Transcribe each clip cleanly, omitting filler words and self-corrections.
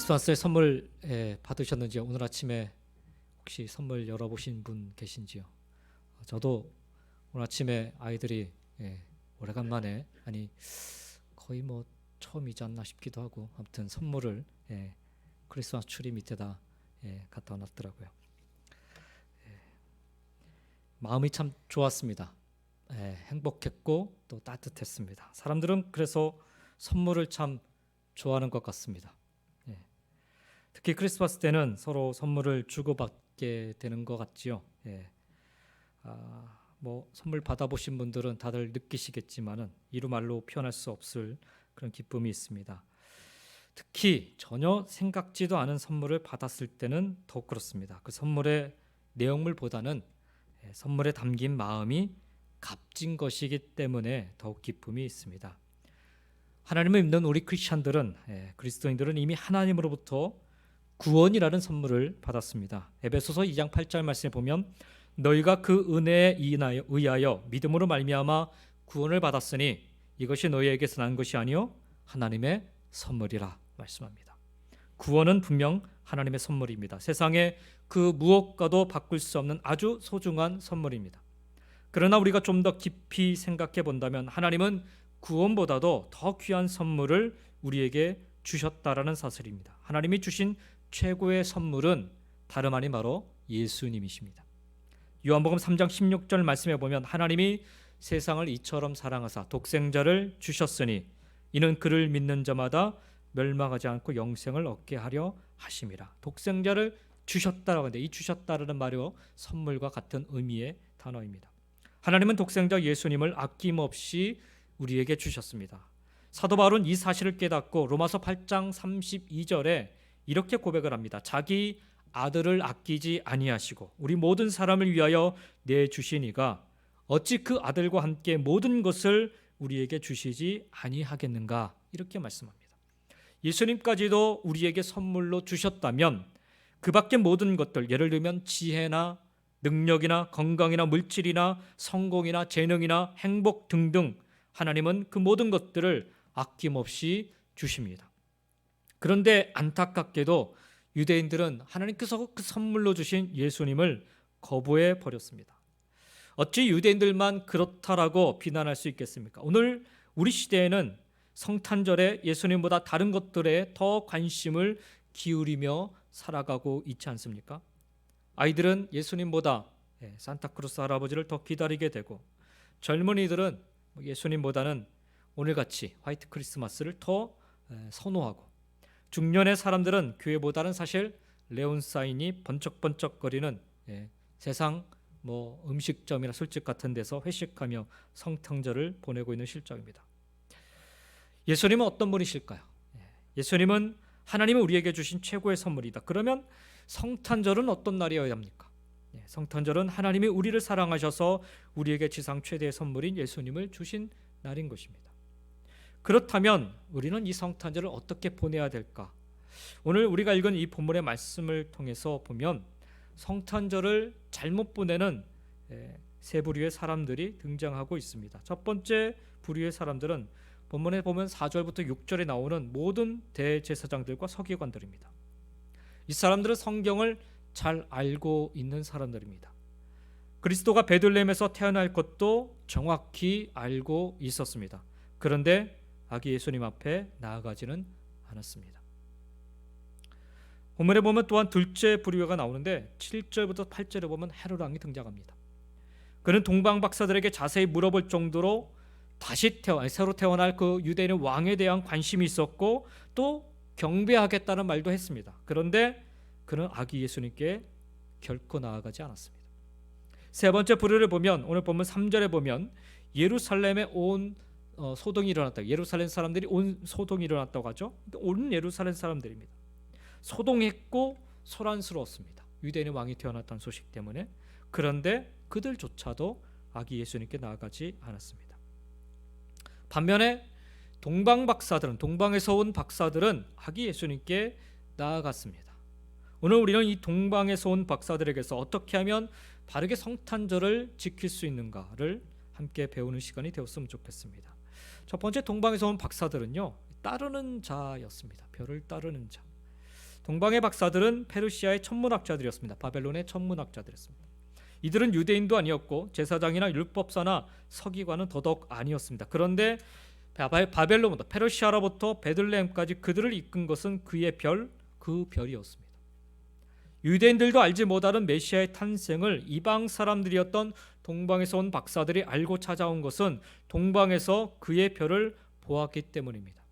크리스마스에 선물 받으셨는지요? 오늘 아침에 혹시 선물 열어보신 분 계신지요? 저도 오늘 아침에 아이들이 오래간만에, 아니 거의 뭐 처음이지 않나 싶기도 하고, 아무튼 선물을 크리스마스 트리 밑에다 갖다 놨더라고요. 마음이 참 좋았습니다. 행복했고 또 따뜻했습니다. 사람들은 그래서 선물을 참 좋아하는 것 같습니다. 특히 크리스마스 때는 서로 선물을 주고받게 되는 것 같지요. 뭐 선물 받아보신 분들은 다들 느끼시겠지만은 이루 말로 표현할 수 없을 그런 기쁨이 있습니다. 특히 전혀 생각지도 않은 선물을 받았을 때는 더욱 그렇습니다. 그 선물의 내용물보다는 선물에 담긴 마음이 값진 것이기 때문에 더욱 기쁨이 있습니다. 하나님을 믿는 우리 크리스천들은, 그리스도인들은 이미 하나님으로부터 구원이라는 선물을 받았습니다. 에베소서 2장 8절 말씀에 보면 너희가 그 은혜에 의하여 믿음으로 말미암아 구원을 받았으니 이것이 너희에게서 난 것이 아니요 하나님의 선물이라 말씀합니다. 구원은 분명 하나님의 선물입니다. 세상에 그 무엇과도 바꿀 수 없는 아주 소중한 선물입니다. 그러나 우리가 좀 더 깊이 생각해 본다면 하나님은 구원보다도 더 귀한 선물을 우리에게 주셨다라는 사실입니다. 하나님이 주신 최고의 선물은 다름 아닌 바로 예수님이십니다. 요한복음 3장 16절 말씀에 보면 하나님이 세상을 이처럼 사랑하사 독생자를 주셨으니 이는 그를 믿는 자마다 멸망하지 않고 영생을 얻게 하려 하심이라. 독생자를 주셨다라고 하는데 이 주셨다라는 말이요 선물과 같은 의미의 단어입니다. 하나님은 독생자 예수님을 아낌없이 우리에게 주셨습니다. 사도 바울은 이 사실을 깨닫고 로마서 8장 32절에 이렇게 고백을 합니다. 자기 아들을 아끼지 아니하시고 우리 모든 사람을 위하여 내주신 이가 어찌 그 아들과 함께 모든 것을 우리에게 주시지 아니하겠는가, 이렇게 말씀합니다. 예수님까지도 우리에게 선물로 주셨다면 그 밖에 모든 것들, 예를 들면 지혜나 능력이나 건강이나 물질이나 성공이나 재능이나 행복 등등, 하나님은 그 모든 것들을 아낌없이 주십니다. 그런데 안타깝게도 유대인들은 하나님께서 그 선물로 주신 예수님을 거부해 버렸습니다. 어찌 유대인들만 그렇다라고 비난할 수 있겠습니까? 오늘 우리 시대에는 성탄절에 예수님보다 다른 것들에 더 관심을 기울이며 살아가고 있지 않습니까? 아이들은 예수님보다 산타크로스 할아버지를 더 기다리게 되고, 젊은이들은 예수님보다는 오늘같이 화이트 크리스마스를 더 선호하고, 중년의 사람들은 교회보다는 사실 레온사인이 번쩍번쩍거리는 세상 음식점이나 술집 같은 데서 회식하며 성탄절을 보내고 있는 실정입니다. 예수님은 어떤 분이실까요? 예수님은 하나님이 우리에게 주신 최고의 선물이다. 그러면 성탄절은 어떤 날이어야 합니까? 성탄절은 하나님이 우리를 사랑하셔서 우리에게 지상 최대의 선물인 예수님을 주신 날인 것입니다. 그렇다면 우리는 이 성탄절을 어떻게 보내야 될까? 오늘 우리가 읽은 이 본문의 말씀을 통해서 보면 성탄절을 잘못 보내는 세 부류의 사람들이 등장하고 있습니다. 첫 번째 부류의 사람들은 본문에 보면 4절부터 6절에 나오는 모든 대제사장들과 서기관들입니다. 이 사람들은 성경을 잘 알고 있는 사람들입니다. 그리스도가 베들레헴에서 태어날 것도 정확히 알고 있었습니다. 그런데 아기 예수님 앞에 나아가지는 않았습니다. 본문에 보면 또한 둘째 부류가 나오는데 7절부터 8절에 보면 헤롯 왕이 등장합니다. 그는 동방 박사들에게 자세히 물어볼 정도로 새로 태어날 그 유대인의 왕에 대한 관심이 있었고 또 경배하겠다는 말도 했습니다. 그런데 그는 아기 예수님께 결코 나아가지 않았습니다. 세 번째 부류를 보면 오늘 본문 3절에 보면 예루살렘에 온 소동이 일어났다. 예루살렘 사람들이 온 소동이 일어났다고 하죠. 온 예루살렘 사람들입니다. 소동했고 소란스러웠습니다. 유대인의 왕이 태어났다는 소식 때문에. 그런데 그들조차도 아기 예수님께 나아가지 않았습니다. 반면에 동방에서 온 박사들은 아기 예수님께 나아갔습니다. 오늘 우리는 이 동방에서 온 박사들에게서 어떻게 하면 바르게 성탄절을 지킬 수 있는가를 함께 배우는 시간이 되었으면 좋겠습니다. 첫 번째 동방에서 온 박사들은요, 따르는 자였습니다. 별을 따르는 자. 동방의 박사들은 페르시아의 천문학자들이었습니다. 바벨론의 천문학자들이었습니다. 이들은 유대인도 아니었고 제사장이나 율법사나 서기관은 더더욱 아니었습니다. 그런데 바벨론부터 페르시아로부터 베들레헴까지 그들을 이끈 것은 그의 별, 그 별이었습니다. 유대인들도 알지 못하는 메시아의 탄생을 이방 사람들이었던 동방에서 온 박사들이 알고 찾아온 것은 동방에서 그의 별을 보았기 때문입니다.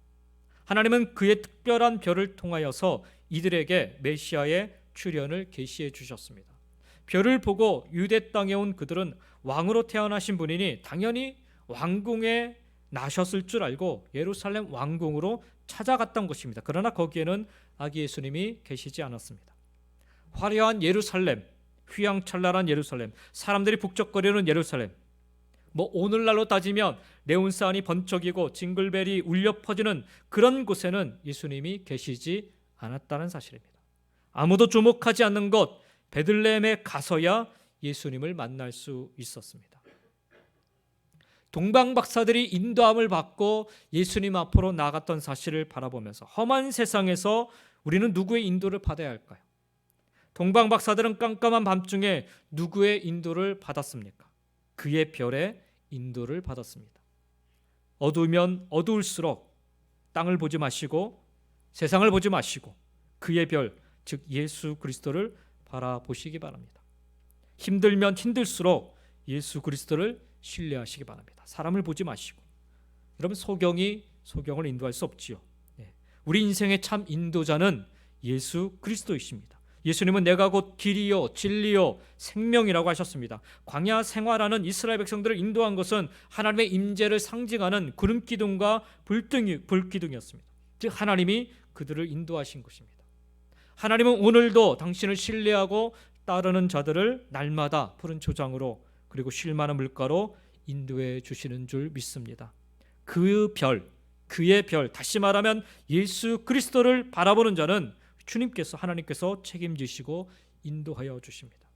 하나님은 그의 특별한 별을 통하여서 이들에게 메시아의 출현을 계시해 주셨습니다. 별을 보고 유대 땅에 온 그들은 왕으로 태어나신 분이니 당연히 왕궁에 나셨을 줄 알고 예루살렘 왕궁으로 찾아갔던 것입니다. 그러나 거기에는 아기 예수님이 계시지 않았습니다. 화려한 예루살렘, 휘황찬란한 예루살렘, 사람들이 북적거리는 예루살렘, 오늘날로 따지면 네온사인이 번쩍이고 징글벨이 울려 퍼지는 그런 곳에는 예수님이 계시지 않았다는 사실입니다. 아무도 주목하지 않는 곳 베들레헴에 가서야 예수님을 만날 수 있었습니다. 동방 박사들이 인도함을 받고 예수님 앞으로 나아갔던 사실을 바라보면서 험한 세상에서 우리는 누구의 인도를 받아야 할까요? 동방 박사들은 깜깜한 밤중에 누구의 인도를 받았습니까? 그의 별의 인도를 받았습니다. 어두우면 어두울수록 땅을 보지 마시고 세상을 보지 마시고 그의 별, 즉 예수 그리스도를 바라보시기 바랍니다. 힘들면 힘들수록 예수 그리스도를 신뢰하시기 바랍니다. 사람을 보지 마시고. 여러분, 소경을 인도할 수 없지요. 우리 인생의 참 인도자는 예수 그리스도이십니다. 예수님은 내가 곧 길이요 진리요 생명이라고 하셨습니다. 광야 생활하는 이스라엘 백성들을 인도한 것은 하나님의 임재를 상징하는 구름 기둥과 불기둥이었습니다. 즉 하나님이 그들을 인도하신 것입니다. 하나님은 오늘도 당신을 신뢰하고 따르는 자들을 날마다 푸른 초장으로 그리고 쉴 만한 물가로 인도해 주시는 줄 믿습니다. 그 별, 그의 별, 다시 말하면 예수 그리스도를 바라보는 자는 하나님께서 책임지시고 인도하여 주십니다.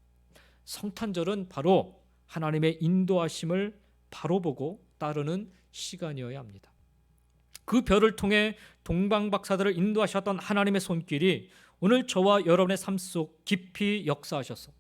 성탄절은 바로 하나님의 인도하심을 바로 보고 따르는 시간이어야 합니다. 그 별을 통해 동방 박사들을 인도하셨던 하나님의 손길이 오늘 저와 여러분의 삶 속 깊이 역사하셔서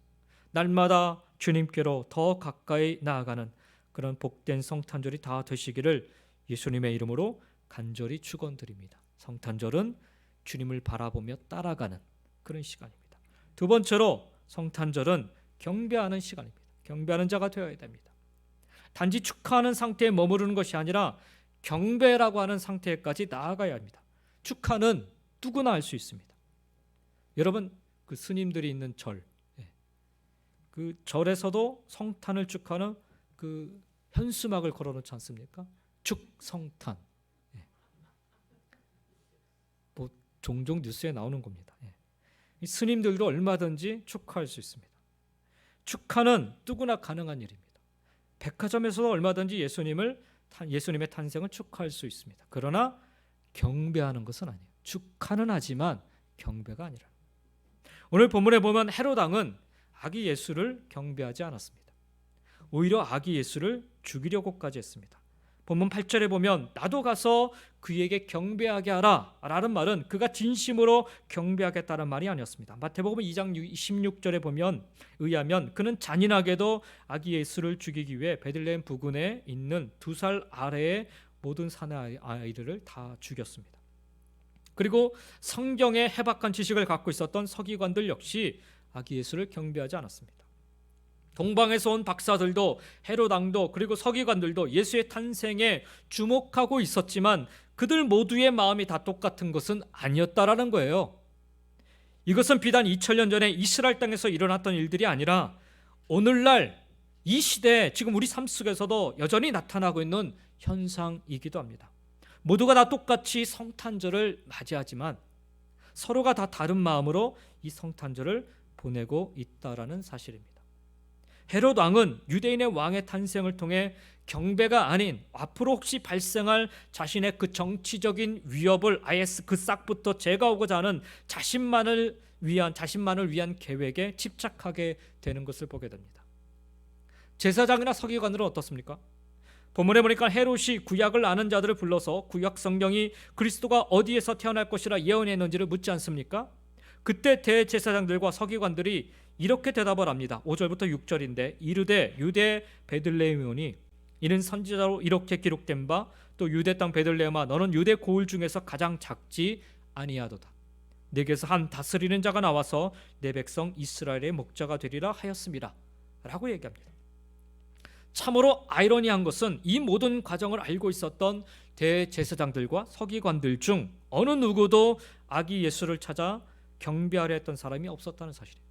날마다 주님께로 더 가까이 나아가는 그런 복된 성탄절이 다 되시기를 예수님의 이름으로 간절히 축원드립니다. 성탄절은 주님을 바라보며 따라가는 그런 시간입니다. 두 번째로 성탄절은 경배하는 시간입니다. 경배하는 자가 되어야 됩니다. 단지 축하하는 상태에 머무르는 것이 아니라 경배라고 하는 상태까지 나아가야 합니다. 축하는 누구나 할 수 있습니다. 여러분, 그 스님들이 있는 절, 그 절에서도 성탄을 축하하는 그 현수막을 걸어놓지 않습니까? 축성탄. 종종 뉴스에 나오는 겁니다. 이 스님들도 얼마든지 축하할 수 있습니다. 축하는 누구나 가능한 일입니다. 백화점에서도 얼마든지 예수님의 탄생을 축하할 수 있습니다. 그러나 경배하는 것은 아니에요. 축하는 하지만 경배가 아니라. 오늘 본문에 보면 헤롯 왕은 아기 예수를 경배하지 않았습니다. 오히려 아기 예수를 죽이려고까지 했습니다. 본문 8절에 보면 나도 가서 그에게 경배하게 하라 라는 말은 그가 진심으로 경배하겠다는 말이 아니었습니다. 마태복음 2장 16절에 의하면 그는 잔인하게도 아기 예수를 죽이기 위해 베들레헴 부근에 있는 2살 아래의 모든 사내 아이들을 다 죽였습니다. 그리고 성경의 해박한 지식을 갖고 있었던 서기관들 역시 아기 예수를 경배하지 않았습니다. 동방에서 온 박사들도 헤롯 왕도 그리고 서기관들도 예수의 탄생에 주목하고 있었지만 그들 모두의 마음이 다 똑같은 것은 아니었다라는 거예요. 이것은 비단 2000년 전에 이스라엘 땅에서 일어났던 일들이 아니라 오늘날 이 시대에 지금 우리 삶 속에서도 여전히 나타나고 있는 현상이기도 합니다. 모두가 다 똑같이 성탄절을 맞이하지만 서로가 다 다른 마음으로 이 성탄절을 보내고 있다라는 사실입니다. 헤롯 왕은 유대인의 왕의 탄생을 통해 경배가 아닌 앞으로 혹시 발생할 자신의 그 정치적인 위협을 아예 그 싹부터 제거하고자 하는 자신만을 위한 계획에 집착하게 되는 것을 보게 됩니다. 제사장이나 서기관들은 어떻습니까? 본문에 보니까 헤롯이 구약을 아는 자들을 불러서 구약 성경이 그리스도가 어디에서 태어날 것이라 예언했는지를 묻지 않습니까? 그때 대제사장들과 서기관들이 이렇게 대답을 합니다. 5절부터 6절인데 이르되 유대 베들레헴이오니 이는 선지자로 이렇게 기록된 바 또 유대 땅 베들레헴아 너는 유대 고을 중에서 가장 작지 아니하도다. 내게서 한 다스리는 자가 나와서 내 백성 이스라엘의 목자가 되리라 하였습니다 라고 얘기합니다. 참으로 아이러니한 것은 이 모든 과정을 알고 있었던 대제사장들과 서기관들 중 어느 누구도 아기 예수를 찾아 경배하려 했던 사람이 없었다는 사실이에요.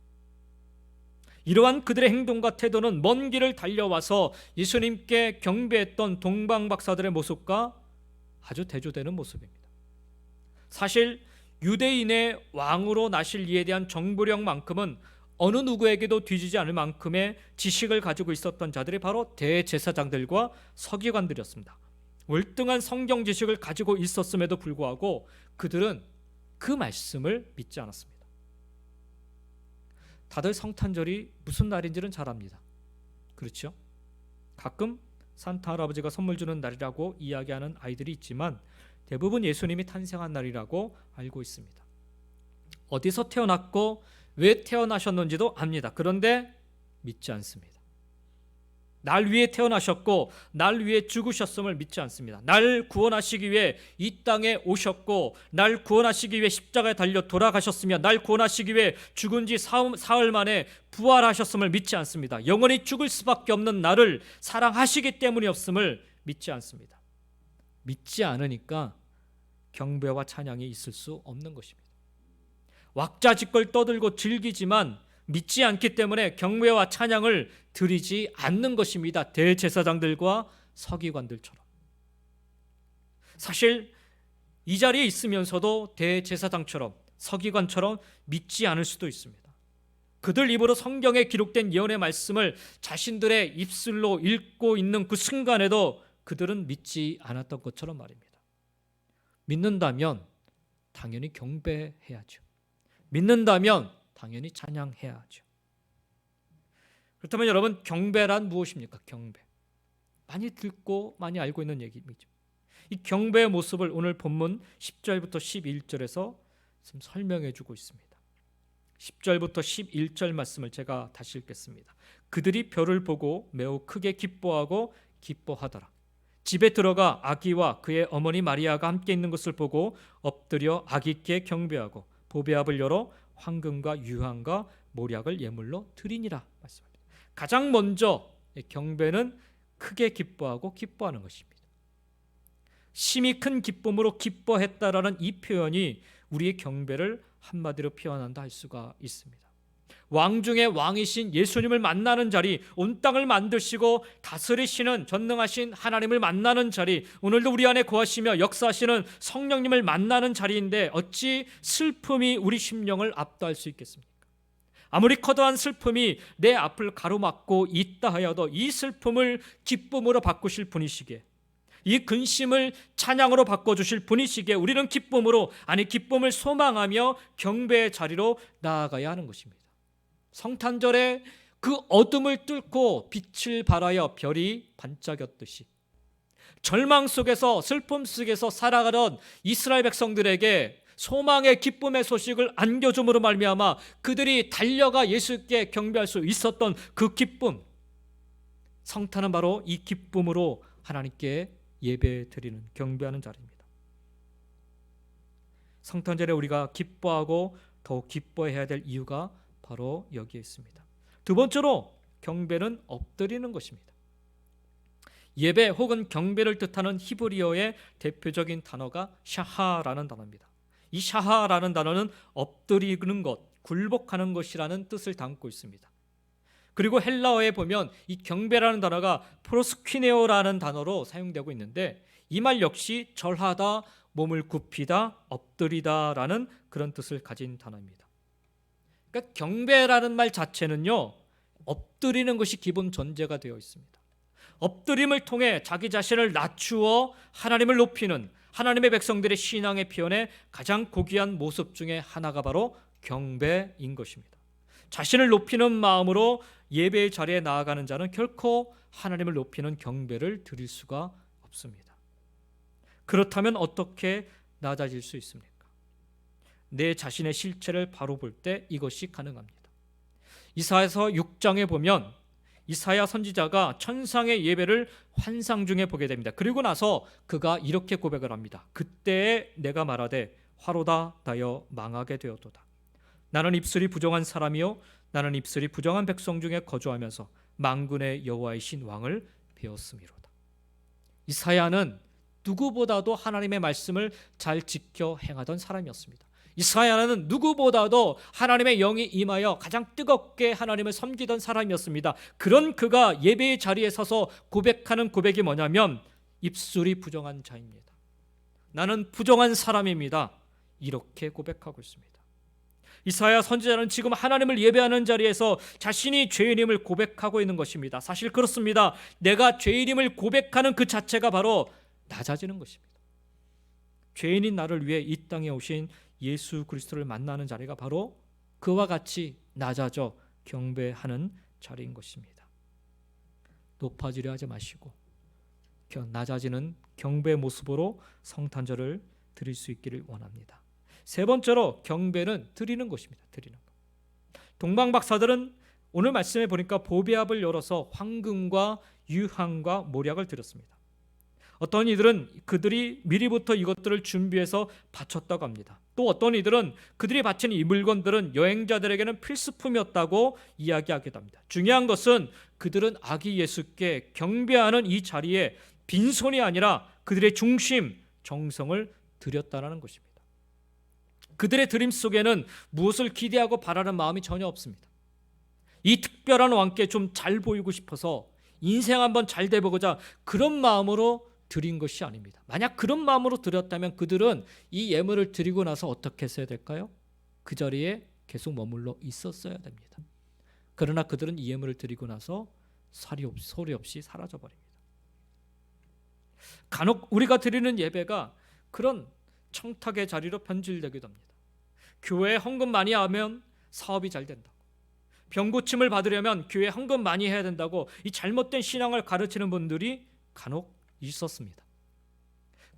이러한 그들의 행동과 태도는 먼 길을 달려와서 예수님께 경배했던 동방박사들의 모습과 아주 대조되는 모습입니다. 사실 유대인의 왕으로 나실 이에 대한 정보력만큼은 어느 누구에게도 뒤지지 않을 만큼의 지식을 가지고 있었던 자들이 바로 대제사장들과 서기관들이었습니다. 월등한 성경 지식을 가지고 있었음에도 불구하고 그들은 그 말씀을 믿지 않았습니다. 다들 성탄절이 무슨 날인지는 잘 압니다. 그렇죠? 가끔 산타 할아버지가 선물 주는 날이라고 이야기하는 아이들이 있지만 대부분 예수님이 탄생한 날이라고 알고 있습니다. 어디서 태어났고 왜 태어나셨는지도 압니다. 그런데 믿지 않습니다. 날 위해 태어나셨고 날 위해 죽으셨음을 믿지 않습니다. 날 구원하시기 위해 이 땅에 오셨고 날 구원하시기 위해 십자가에 달려 돌아가셨으며 날 구원하시기 위해 죽은 지 사흘 만에 부활하셨음을 믿지 않습니다. 영원히 죽을 수밖에 없는 나를 사랑하시기 때문이었음을 믿지 않습니다. 믿지 않으니까 경배와 찬양이 있을 수 없는 것입니다. 왁자지껄 떠들고 즐기지만 믿지 않기 때문에 경배와 찬양을 드리지 않는 것입니다. 대제사장들과 서기관들처럼. 사실 이 자리에 있으면서도 대제사장처럼 서기관처럼 믿지 않을 수도 있습니다. 그들 입으로 성경에 기록된 예언의 말씀을 자신들의 입술로 읽고 있는 그 순간에도 그들은 믿지 않았던 것처럼 말입니다. 믿는다면 당연히 경배해야죠. 믿는다면 당연히 찬양해야 하죠. 그렇다면 여러분, 경배란 무엇입니까? 경배. 많이 듣고 많이 알고 있는 얘기죠. 이 경배의 모습을 오늘 본문 10절부터 11절에서 지금 설명해 주고 있습니다. 10절부터 11절 말씀을 제가 다시 읽겠습니다. 그들이 별을 보고 매우 크게 기뻐하고 기뻐하더라. 집에 들어가 아기와 그의 어머니 마리아가 함께 있는 것을 보고 엎드려 아기께 경배하고 보배압을 열어 황금과 유향과 모략을 예물로 드리니라 말씀합니다. 가장 먼저 경배는 크게 기뻐하고 기뻐하는 것입니다. 심히 큰 기쁨으로 기뻐했다라는 이 표현이 우리의 경배를 한마디로 표현한다 할 수가 있습니다. 왕 중에 왕이신 예수님을 만나는 자리, 온 땅을 만드시고 다스리시는 전능하신 하나님을 만나는 자리, 오늘도 우리 안에 거하시며 역사하시는 성령님을 만나는 자리인데 어찌 슬픔이 우리 심령을 압도할 수 있겠습니까? 아무리 커다란 슬픔이 내 앞을 가로막고 있다 하여도 이 슬픔을 기쁨으로 바꾸실 분이시기에, 이 근심을 찬양으로 바꿔주실 분이시기에 우리는 기쁨으로, 아니 기쁨을 소망하며 경배의 자리로 나아가야 하는 것입니다. 성탄절에 그 어둠을 뚫고 빛을 발하여 별이 반짝였듯이 절망 속에서 슬픔 속에서 살아가던 이스라엘 백성들에게 소망의 기쁨의 소식을 안겨줌으로 말미암아 그들이 달려가 예수께 경배할 수 있었던 그 기쁨, 성탄은 바로 이 기쁨으로 하나님께 예배드리는 경배하는 자리입니다. 성탄절에 우리가 기뻐하고 더욱 기뻐해야 될 이유가 바로 여기에 있습니다. 두 번째로 경배는 엎드리는 것입니다. 예배 혹은 경배를 뜻하는 히브리어의 대표적인 단어가 샤하라는 단어입니다. 이 샤하라는 단어는 엎드리는 것, 굴복하는 것이라는 뜻을 담고 있습니다. 그리고 헬라어에 보면 이 경배라는 단어가 프로스퀴네오라는 단어로 사용되고 있는데 이 말 역시 절하다, 몸을 굽히다, 엎드리다라는 그런 뜻을 가진 단어입니다. 그러니까 경배라는 말 자체는요, 엎드리는 것이 기본 전제가 되어 있습니다. 엎드림을 통해 자기 자신을 낮추어 하나님을 높이는 하나님의 백성들의 신앙의 표현의 가장 고귀한 모습 중에 하나가 바로 경배인 것입니다. 자신을 높이는 마음으로 예배의 자리에 나아가는 자는 결코 하나님을 높이는 경배를 드릴 수가 없습니다. 그렇다면 어떻게 낮아질 수 있습니까? 내 자신의 실체를 바로 볼 때 이것이 가능합니다. 이사야서 6장에 보면 이사야 선지자가 천상의 예배를 환상 중에 보게 됩니다. 그리고 나서 그가 이렇게 고백을 합니다. 그때에 내가 말하되 화로다 다여 망하게 되었도다. 나는 입술이 부정한 사람이요 나는 입술이 부정한 백성 중에 거주하면서 만군의 여호와이신 왕을 배웠음이로다. 이사야는 누구보다도 하나님의 말씀을 잘 지켜 행하던 사람이었습니다. 이사야는 누구보다도 하나님의 영이 임하여 가장 뜨겁게 하나님을 섬기던 사람이었습니다. 그런 그가 예배의 자리에 서서 고백하는 고백이 뭐냐면 입술이 부정한 자입니다. 나는 부정한 사람입니다. 이렇게 고백하고 있습니다. 이사야 선지자는 지금 하나님을 예배하는 자리에서 자신이 죄인임을 고백하고 있는 것입니다. 사실 그렇습니다. 내가 죄인임을 고백하는 그 자체가 바로 낮아지는 것입니다. 죄인인 나를 위해 이 땅에 오신 예수 그리스도를 만나는 자리가 바로 그와 같이 낮아져 경배하는 자리인 것입니다. 높아지려 하지 마시고 낮아지는 경배의 모습으로 성탄절을 드릴 수 있기를 원합니다. 세 번째로 경배는 드리는 것입니다. 드리는 것. 동방박사들은 오늘 말씀에 보니까 보배압을 열어서 황금과 유황과 모략을 드렸습니다. 어떤 이들은 그들이 미리부터 이것들을 준비해서 바쳤다고 합니다. 또 어떤 이들은 그들이 바친 이 물건들은 여행자들에게는 필수품이었다고 이야기하기도 합니다. 중요한 것은 그들은 아기 예수께 경배하는 이 자리에 빈손이 아니라 그들의 중심, 정성을 드렸다는 것입니다. 그들의 드림 속에는 무엇을 기대하고 바라는 마음이 전혀 없습니다. 이 특별한 왕께 좀 잘 보이고 싶어서 인생 한번 잘 돼보고자 그런 마음으로 드린 것이 아닙니다. 만약 그런 마음으로 드렸다면 그들은 이 예물을 드리고 나서 어떻게 했어야 될까요? 그 자리에 계속 머물러 있었어야 됩니다. 그러나 그들은 이 예물을 드리고 나서 소리 없이 사라져버립니다. 간혹 우리가 드리는 예배가 그런 청탁의 자리로 변질되기도 합니다. 교회에 헌금 많이 하면 사업이 잘 된다고, 병 고침을 받으려면 교회에 헌금 많이 해야 된다고 이 잘못된 신앙을 가르치는 분들이 간혹 있었습니다.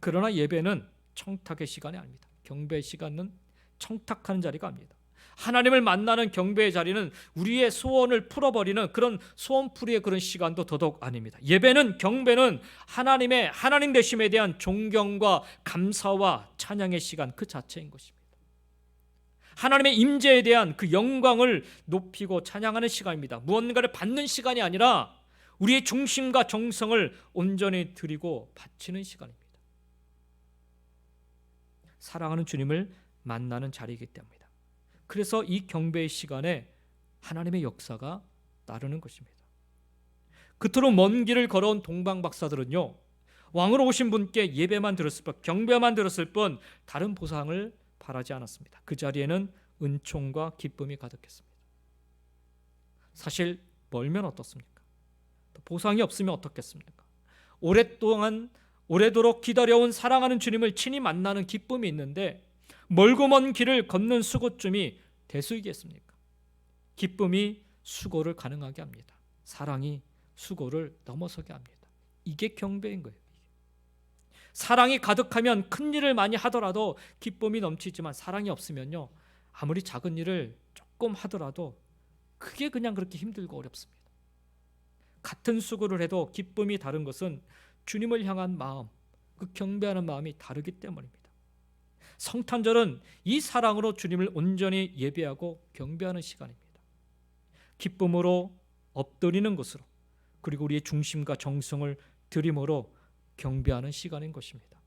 그러나 예배는 청탁의 시간이 아닙니다. 경배의 시간은 청탁하는 자리가 아닙니다. 하나님을 만나는 경배의 자리는 우리의 소원을 풀어버리는 그런 소원풀이의 그런 시간도 더더욱 아닙니다. 예배는, 경배는 하나님 되심에 대한 존경과 감사와 찬양의 시간 그 자체인 것입니다. 하나님의 임재에 대한 그 영광을 높이고 찬양하는 시간입니다. 무언가를 받는 시간이 아니라 우리의 중심과 정성을 온전히 드리고 바치는 시간입니다. 사랑하는 주님을 만나는 자리이기 때문입니다. 그래서 이 경배의 시간에 하나님의 역사가 따르는 것입니다. 그토록 먼 길을 걸어온 동방박사들은요, 왕으로 오신 분께 예배만 드렸을 뿐, 경배만 드렸을 뿐 다른 보상을 바라지 않았습니다. 그 자리에는 은총과 기쁨이 가득했습니다. 사실 멀면 어떻습니까? 보상이 없으면 어떻겠습니까? 오래도록 기다려온 사랑하는 주님을 친히 만나는 기쁨이 있는데 멀고 먼 길을 걷는 수고쯤이 대수이겠습니까? 기쁨이 수고를 가능하게 합니다. 사랑이 수고를 넘어서게 합니다. 이게 경배인 거예요. 사랑이 가득하면 큰 일을 많이 하더라도 기쁨이 넘치지만 사랑이 없으면요, 아무리 작은 일을 조금 하더라도 그게 그냥 그렇게 힘들고 어렵습니다. 같은 수고를 해도 기쁨이 다른 것은 주님을 향한 마음, 그 경배하는 마음이 다르기 때문입니다. 성탄절은 이 사랑으로 주님을 온전히 예배하고 경배하는 시간입니다. 기쁨으로 엎드리는 것으로, 그리고 우리의 중심과 정성을 드림으로 경배하는 시간인 것입니다.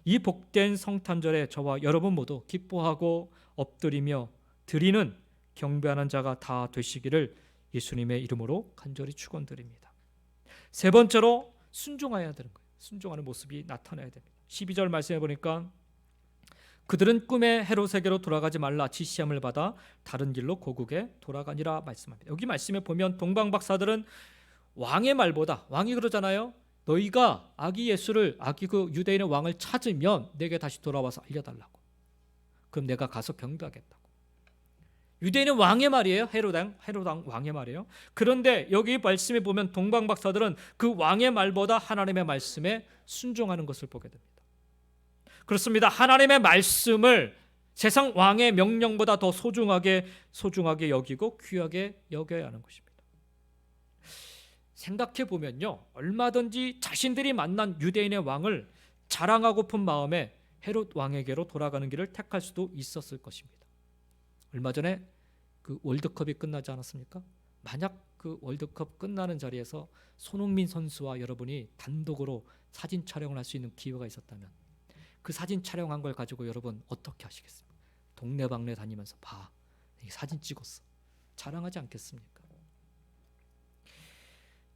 이 복된 성탄절에 저와 여러분 모두 기뻐하고 엎드리며 드리는 경배하는 자가 다 되시기를 예수님의 이름으로 간절히 축원드립니다. 세 번째로 순종해야 되는 거예요. 순종하는 모습이 나타나야 됩니다. 12절 말씀해 보니까 그들은 꿈에 헤롯에게로 돌아가지 말라 지시함을 받아 다른 길로 고국에 돌아가니라 말씀합니다. 여기 말씀에 보면 동방박사들은 왕의 말보다, 왕이 그러잖아요. 너희가 아기 그 유대인의 왕을 찾으면 내게 다시 돌아와서 알려달라고. 그럼 내가 가서 경배하겠다고. 유대인은 왕의 말이에요. 헤롯 왕의 말이에요. 그런데 여기 말씀에 보면 동방박사들은 그 왕의 말보다 하나님의 말씀에 순종하는 것을 보게 됩니다. 그렇습니다. 하나님의 말씀을 세상 왕의 명령보다 더 소중하게 여기고 귀하게 여겨야 하는 것입니다. 생각해 보면요, 얼마든지 자신들이 만난 유대인의 왕을 자랑하고픈 마음에 헤롯 왕에게로 돌아가는 길을 택할 수도 있었을 것입니다. 얼마 전에 그 월드컵이 끝나지 않았습니까? 만약 그 월드컵 끝나는 자리에서 손흥민 선수와 여러분이 단독으로 사진 촬영을 할 수 있는 기회가 있었다면 그 사진 촬영한 걸 가지고 여러분 어떻게 하시겠습니까? 동네방네 다니면서 봐, 이 사진 찍었어, 자랑하지 않겠습니까?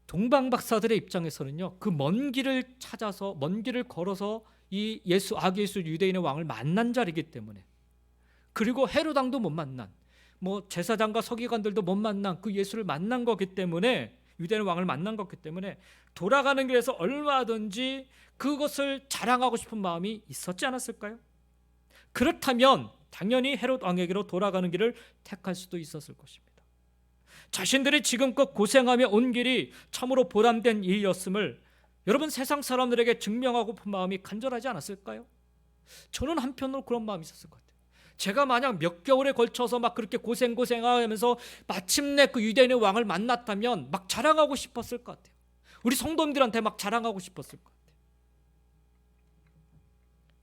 동방박사들의 입장에서는요, 그 먼 길을 찾아서, 먼 길을 걸어서 이 아기 예수 유대인의 왕을 만난 자리이기 때문에, 그리고 헤롯 왕도 못 만난, 뭐 제사장과 서기관들도 못 만난 그 예수를 만난 거기 때문에, 유대인의 왕을 만난 거기 때문에 돌아가는 길에서 얼마든지 그것을 자랑하고 싶은 마음이 있었지 않았을까요? 그렇다면 당연히 헤롯 왕에게로 돌아가는 길을 택할 수도 있었을 것입니다. 자신들이 지금껏 고생하며 온 길이 참으로 보람된 일이었음을 여러분 세상 사람들에게 증명하고픈 마음이 간절하지 않았을까요? 저는 한편으로 그런 마음이 있었을 것 같아요. 제가 만약 몇 개월에 걸쳐서 막 그렇게 고생하면서 마침내 그 유대인의 왕을 만났다면 막 자랑하고 싶었을 것 같아요. 우리 성도님들한테 막 자랑하고 싶었을 것 같아요.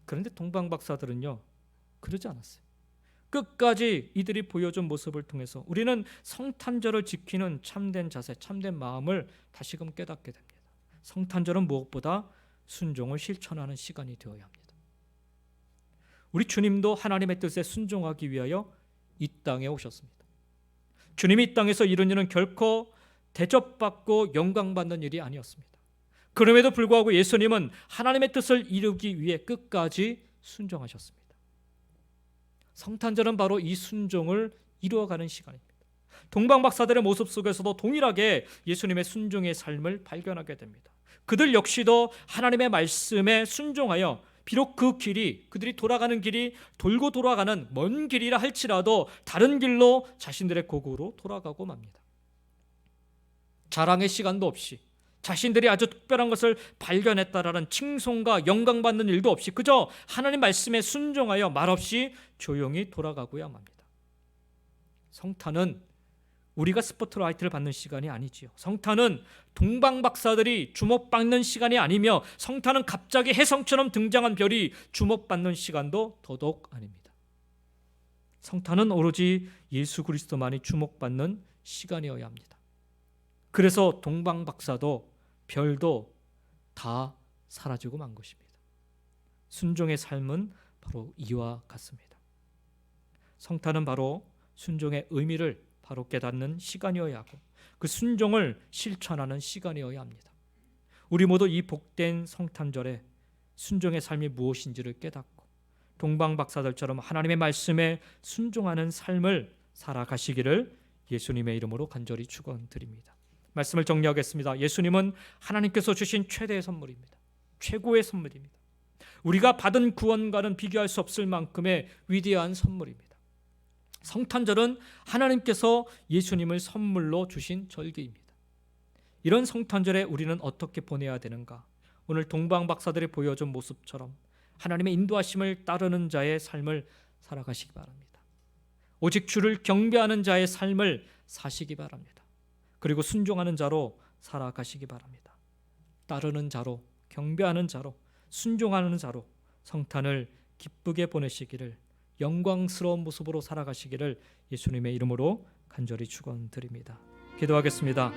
그런데 동방박사들은요, 그러지 않았어요. 끝까지 이들이 보여준 모습을 통해서 우리는 성탄절을 지키는 참된 자세, 참된 마음을 다시금 깨닫게 됩니다. 성탄절은 무엇보다 순종을 실천하는 시간이 되어야 합니다. 우리 주님도 하나님의 뜻에 순종하기 위하여 이 땅에 오셨습니다. 주님이 이 땅에서 이룬 일은 결코 대접받고 영광받는 일이 아니었습니다. 그럼에도 불구하고 예수님은 하나님의 뜻을 이루기 위해 끝까지 순종하셨습니다. 성탄절은 바로 이 순종을 이루어가는 시간입니다. 동방박사들의 모습 속에서도 동일하게 예수님의 순종의 삶을 발견하게 됩니다. 그들 역시도 하나님의 말씀에 순종하여 비록 그 길이, 그들이 돌아가는 길이 돌고 돌아가는 먼 길이라 할지라도 다른 길로 자신들의 고국으로 돌아가고 맙니다. 자랑의 시간도 없이, 자신들이 아주 특별한 것을 발견했다라는 칭송과 영광받는 일도 없이 그저 하나님 말씀에 순종하여 말없이 조용히 돌아가고야 합니다. 성탄은 우리가 스포트라이트를 받는 시간이 아니지요. 성탄은 동방박사들이 주목받는 시간이 아니며, 성탄은 갑자기 혜성처럼 등장한 별이 주목받는 시간도 더더욱 아닙니다. 성탄은 오로지 예수 그리스도만이 주목받는 시간이어야 합니다. 그래서 동방박사도 별도 다 사라지고 만 것입니다. 순종의 삶은 바로 이와 같습니다. 성탄은 바로 순종의 의미를 바로 깨닫는 시간이어야 하고 그 순종을 실천하는 시간이어야 합니다. 우리 모두 이 복된 성탄절에 순종의 삶이 무엇인지를 깨닫고 동방박사들처럼 하나님의 말씀에 순종하는 삶을 살아가시기를 예수님의 이름으로 간절히 축원드립니다. 말씀을 정리하겠습니다. 예수님은 하나님께서 주신 최대의 선물입니다. 최고의 선물입니다. 우리가 받은 구원과는 비교할 수 없을 만큼의 위대한 선물입니다. 성탄절은 하나님께서 예수님을 선물로 주신 절기입니다. 이런 성탄절에 우리는 어떻게 보내야 되는가? 오늘 동방박사들이 보여준 모습처럼 하나님의 인도하심을 따르는 자의 삶을 살아가시기 바랍니다. 오직 주를 경배하는 자의 삶을 사시기 바랍니다. 그리고 순종하는 자로 살아가시기 바랍니다. 따르는 자로, 경배하는 자로, 순종하는 자로 성탄을 기쁘게 보내시기를, 영광스러운 모습으로 살아가시기를 예수님의 이름으로 간절히 축원드립니다. 기도하겠습니다.